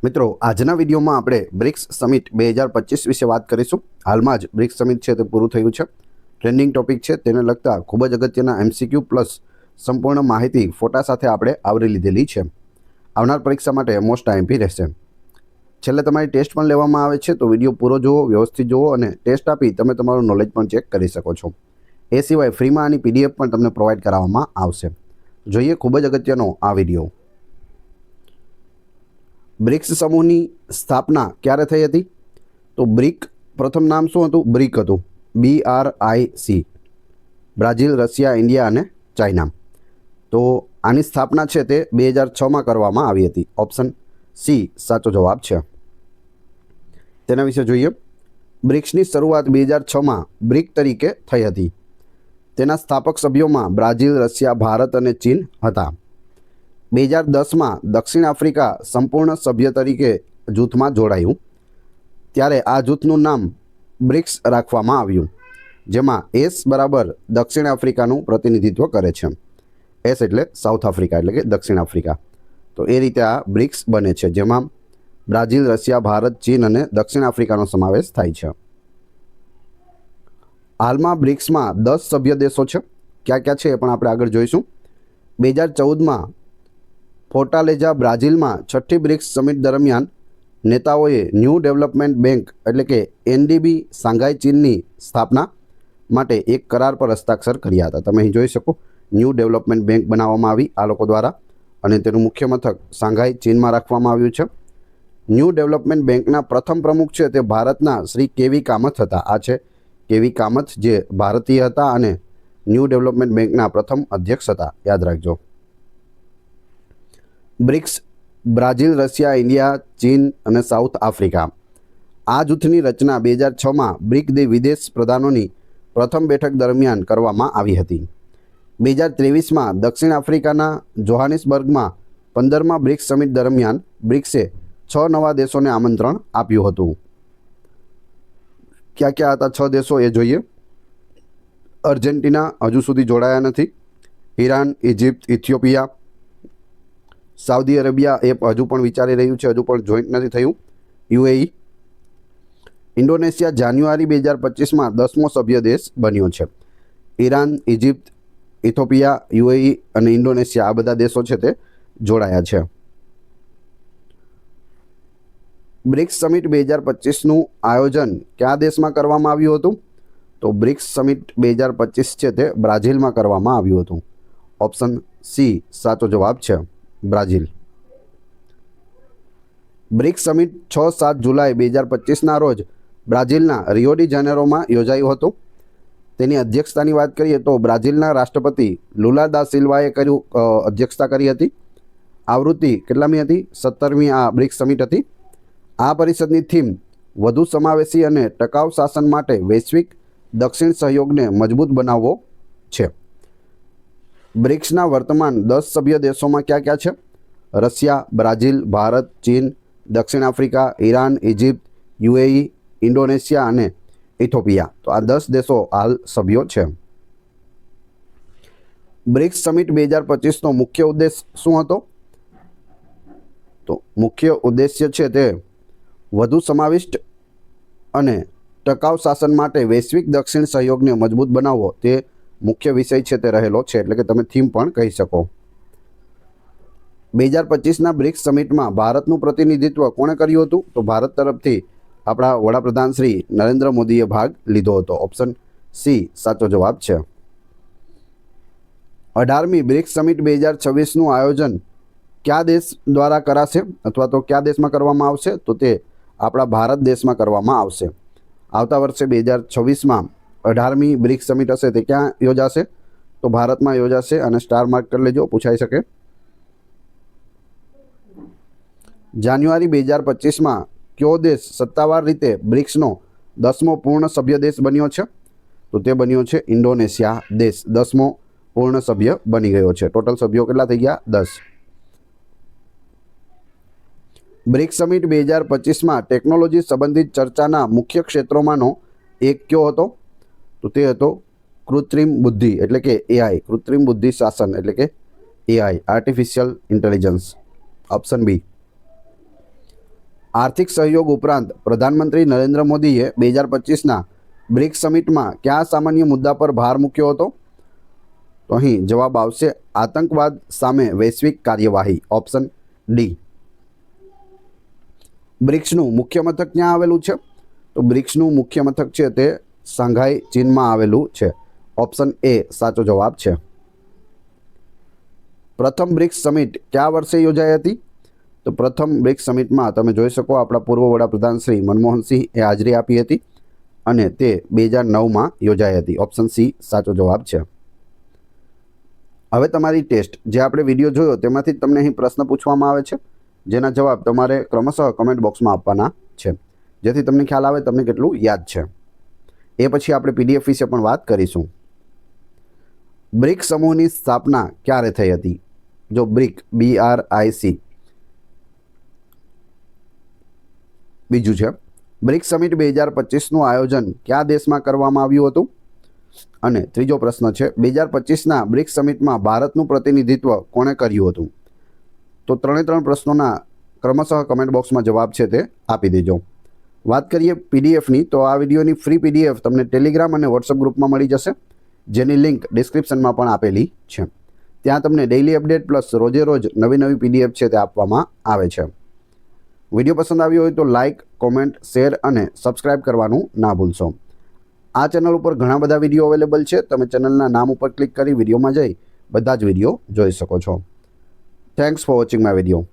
મિત્રો, આજના વિડીયોમાં આપણે બ્રિક્સ સમિટ 2025 વિશે વાત કરીશું। હાલમાં જ બ્રિક્સ સમિટ છે તે પૂરું થયું છે। ટ્રેન્ડિંગ ટોપિક છે, તેને લગતા ખૂબ જ અગત્યના MCQ પ્લસ સંપૂર્ણ માહિતી ફોટા સાથે આપણે આવરી લીધેલી છે। આવનાર પરીક્ષા માટે મોસ્ટ આઈએમપી રહેશે। છેલ્લે તમારી ટેસ્ટ પણ લેવામાં આવે છે, તો વિડીયો પૂરો જુઓ, વ્યવસ્થિત જુઓ અને ટેસ્ટ આપી તમે તમારું નોલેજ પણ ચેક કરી શકો છો। એ સિવાય ફ્રીમાં આની PDF પણ તમને પ્રોવાઈડ કરાવવામાં આવશે। જોઈએ ખૂબ જ અગત્યનો આ વિડીયો। બ્રિક્સ સમૂહની સ્થાપના ક્યારે થઈ હતી? તો બ્રિક પ્રથમ નામ શું હતું? બ્રિક હતું, BRIC। બ્રાઝિલ, રશિયા, ઇન્ડિયા અને ચાઇના। તો આની સ્થાપના છે તે 2006માં કરવામાં આવી હતી। ઓપ્શન સી સાચો જવાબ છે। તેના વિશે જોઈએ। બ્રિક્સની શરૂઆત 2006માં બ્રિક તરીકે થઈ હતી। તેના સ્થાપક સભ્યોમાં બ્રાઝિલ, રશિયા, ભારત અને ચીન હતા। 2010માં દક્ષિણ આફ્રિકા સંપૂર્ણ સભ્ય તરીકે જૂથમાં જોડાયું, ત્યારે આ જૂથનું નામ બ્રિક્સ રાખવામાં આવ્યું, જેમાં એસ બરાબર દક્ષિણ આફ્રિકાનું પ્રતિનિધિત્વ કરે છે। એસ એટલે સાઉથ આફ્રિકા, એટલે કે દક્ષિણ આફ્રિકા। તો એ રીતે આ બ્રિક્સ બને છે, જેમાં બ્રાઝિલ, રશિયા, ભારત, ચીન અને દક્ષિણ આફ્રિકાનો સમાવેશ થાય છે। હાલમાં બ્રિક્સમાં 10 સભ્ય દેશો છે। ક્યાં ક્યાં છે એ પણ આપણે આગળ જોઈશું। 2014માં ફોર્ટાલેજા, બ્રાઝિલમાં છઠ્ઠી બ્રિક્સ સમિટ દરમિયાન નેતાઓએ ન્યૂ ડેવલપમેન્ટ બેંક એટલે કે NDB શાંઘાઈ ચીનની સ્થાપના માટે એક કરાર પર હસ્તાક્ષર કર્યા હતા। તમે અહીં જોઈ શકો, ન્યૂ ડેવલપમેન્ટ બેંક બનાવવામાં આવી આ લોકો દ્વારા, અને તેનું મુખ્ય મથક શાંઘાઈ ચીનમાં રાખવામાં આવ્યું છે। ન્યૂ ડેવલપમેન્ટ બેંકના પ્રથમ પ્રમુખ છે તે ભારતના શ્રી KV કામથ હતા। આ છે KV કામથ, જે ભારતીય હતા અને ન્યૂ ડેવલપમેન્ટ બેંકના પ્રથમ અધ્યક્ષ હતા, યાદ રાખજો। બ્રિક્સ બ્રાઝિલ, રશિયા, ઇન્ડિયા, ચીન અને સાઉથ આફ્રિકા। આ જૂથની રચના 2006માં બ્રિક વિદેશ પ્રધાનોની પ્રથમ બેઠક દરમિયાન કરવામાં આવી હતી। 2023માં દક્ષિણ આફ્રિકાના જોહાનિસબર્ગમાં 15મા બ્રિક્સ સમિટ દરમિયાન બ્રિક્સે 6 નવા દેશોને આમંત્રણ આપ્યું હતું। ક્યાં ક્યાં હતા 6 દેશો એ જોઈએ। અર્જેન્ટિના હજુ સુધી જોડાયા નથી। ઈરાન, ઇજિપ્ત, ઇથિયોપિયા, સાઉદી અરેબિયા એ હજુ પણ વિચારી રહ્યું છે, હજુ પણ જોઈન્ટ નથી થયું। UAE, ઇન્ડોનેશિયા જાન્યુઆરી 2025માં 10મો સભ્ય દેશ બન્યો છે। ઈરાન, ઇજિપ્ત, ઇથોપિયા, UAE અને ઇન્ડોનેશિયા આ બધા દેશો છે તે જોડાયા છે। બ્રિક્સ સમિટ 2025નું આયોજન કયા દેશમાં કરવામાં આવ્યું હતું? તો બ્રિક્સ સમિટ 2025 છે તે બ્રાઝિલમાં કરવામાં આવ્યું હતું। ઓપ્શન સી સાચો જવાબ છે, બ્રાઝિલ। બ્રિક્સ સમિટ 6-7 જુલાઈ 2025ના રોજ બ્રાઝિલના રિયો ડી જાનેરોમાં યોજાયું હતું। તેની અધ્યક્ષતાની વાત કરીએ તો બ્રાઝિલના રાષ્ટ્રપતિ લુલા દા સિલ્વાએ અધ્યક્ષતા કરી હતી। આવૃત્તિ કેટલામી હતી? 17મી આ બ્રિક્સ સમિટ હતી। આ પરિષદની થીમ વધુ સમાવેશી અને ટકાઉ શાસન માટે વૈશ્વિક દક્ષિણ સહયોગને મજબૂત બનાવવો છે। બ્રિક્સના વર્તમાન 10 સભ્ય દેશોમાં ક્યાં ક્યાં છે? રશિયા, બ્રાઝિલ, ભારત, ચીન, દક્ષિણ Africa, Iran, Egypt, UAE, Indonesia અને ઇથોપિયા। તો આ 10 દેશો હાલ સભ્યો છે। બ્રિક્સ સમિટ 2025નો મુખ્ય ઉદ્દેશ શું હતો? તો મુખ્ય ઉદ્દેશ્ય છે તે વધુ સમાવિષ્ટ અને ટકાઉ શાસન માટે વૈશ્વિક દક્ષિણ સહયોગને મજબૂત બનાવવો, તે મુખ્ય વિષય છે તે રહેલો છે, એટલે કે તમે થીમ પણ કહી શકો। 2025ના બ્રિક્સ સમિટમાં ભારતનું પ્રતિનિધિત્વ કોણે કર્યું હતું? તો ભારત તરફથી આપણા વડાપ્રધાન શ્રી નરેન્દ્ર મોદીએ ભાગ લીધો હતો। ઓપ્શન સી સાચો જવાબ છે। 18મી બ્રિક્સ સમિટ 2026નું આયોજન કયા દેશ દ્વારા કરાશે અથવા તો કયા દેશમાં કરવામાં આવશે? તો તે આપણા ભારત દેશમાં કરવામાં આવશે। આવતા વર્ષે 2026માં 18મી બ્રિક્સ સમિટ હશે તે ક્યાં યોજાશે? તો ભારતમાં યોજાશે, અને સ્ટાર માર્ક કરી લેજો, પૂછાઈ શકે। જાન્યુઆરી 2025માં કયો દેશ સત્તાવાર રીતે બ્રિક્સનો 10મો પૂર્ણ સભ્ય દેશ બન્યો છે? તો તે બન્યો છે ઇન્ડોનેશિયા દેશ, 10મો પૂર્ણ સભ્ય બની ગયો છે। ટોટલ સભ્યો કેટલા થઈ ગયા? 10। બ્રિક્સ સમિટ 2025માં ટેકનોલોજી સંબંધિત ચર્ચાના મુખ્ય ક્ષેત્રોમાંનો એક કયો હતો? તો તે હતો કૃત્રિમ બુદ્ધિ એટલે કે AI, કૃત્રિમ બુદ્ધિ શાસન એટલે કે AI, artificial intelligence. Option B. આર્થિક સહયોગ ઉપરાંત પ્રધાનમંત્રી નરેન્દ્ર મોદીએ 2025ના બ્રિક્સ સમિટમાં કયા સામાન્ય મુદ્દા પર ભાર મૂક્યો હતો? તો અહીં જવાબ આવશે આતંકવાદ સામે વૈશ્વિક કાર્યવાહી, ઓપ્શન ડી. બ્રિક્સનું મુખ્ય મથક ક્યાં આવેલું છે? તો બ્રિક્સનું મુખ્ય મથક છે તે શાંઘાઈ, ચીનમાં આવેલું છે. ઓપ્શન એ સાચો જવાબ છે. પ્રથમ બ્રિક્સ સમિટ કયા વર્ષે યોજાઈ હતી? તો પ્રથમ બ્રિક્સ સમિટમાં તમે જોઈ શકો આપણા પૂર્વ વડાપ્રધાન શ્રી મનમોહનસિંહ એ હાજરી આપી હતી અને તે 2009માં યોજાઈ હતી. ઓપ્શન સી સાચો જવાબ છે. હવે તમારી ટેસ્ટ જે આપણે વિડીયો જોયો તેમાંથી તમને અહીં પ્રશ્ન પૂછવામાં આવે છે, જેના જવાબ તમારે ક્રમશઃ કમેન્ટ બોક્સમાં આપવાના છે, જેથી તમને ખ્યાલ આવે તમને કેટલું યાદ છે. એ પછી આપણે પીડીએફ વિશે પણ વાત કરીશું. બ્રિક્સ સમૂહની સ્થાપના ક્યારે થઈ હતી? જો બ્રિક BRIC. બીજું છે બ્રિક્સ સમિટ 2025નું આયોજન કયા દેશમાં કરવામાં આવ્યું હતું? અને ત્રીજો પ્રશ્ન છે 2025ના બ્રિક્સ સમિટમાં ભારતનું પ્રતિનિધિત્વ કોણે કર્યું હતું? તો ત્રણ પ્રશ્નોના ક્રમશઃ કમેન્ટ બોક્સમાં જવાબ છે તે આપી દેજો. વાત કરીએ પીડીએફની, તો આ વિડીયોની ફ્રી પીડીએફ તમને ટેલિગ્રામ અને વોટ્સઅપ ગ્રુપમાં મળી જશે, જેની લિંક ડિસ્ક્રિપ્શનમાં પણ આપેલી છે. ત્યાં તમને ડેઇલી અપડેટ પ્લસ રોજે રોજ નવી પીડીએફ છે તે આપવામાં આવે છે. વિડીયો પસંદ આવ્યો હોય તો લાઇક, કોમેન્ટ, શેર અને સબસ્ક્રાઇબ કરવાનું ના ભૂલશો. આ ચેનલ ઉપર ઘણા બધા વિડીયો અવેલેબલ છે. તમે ચેનલના નામ ઉપર ક્લિક કરી વિડીયોમાં જઈ બધા જ વિડીયો જોઈ શકો છો. Thanks for watching my video.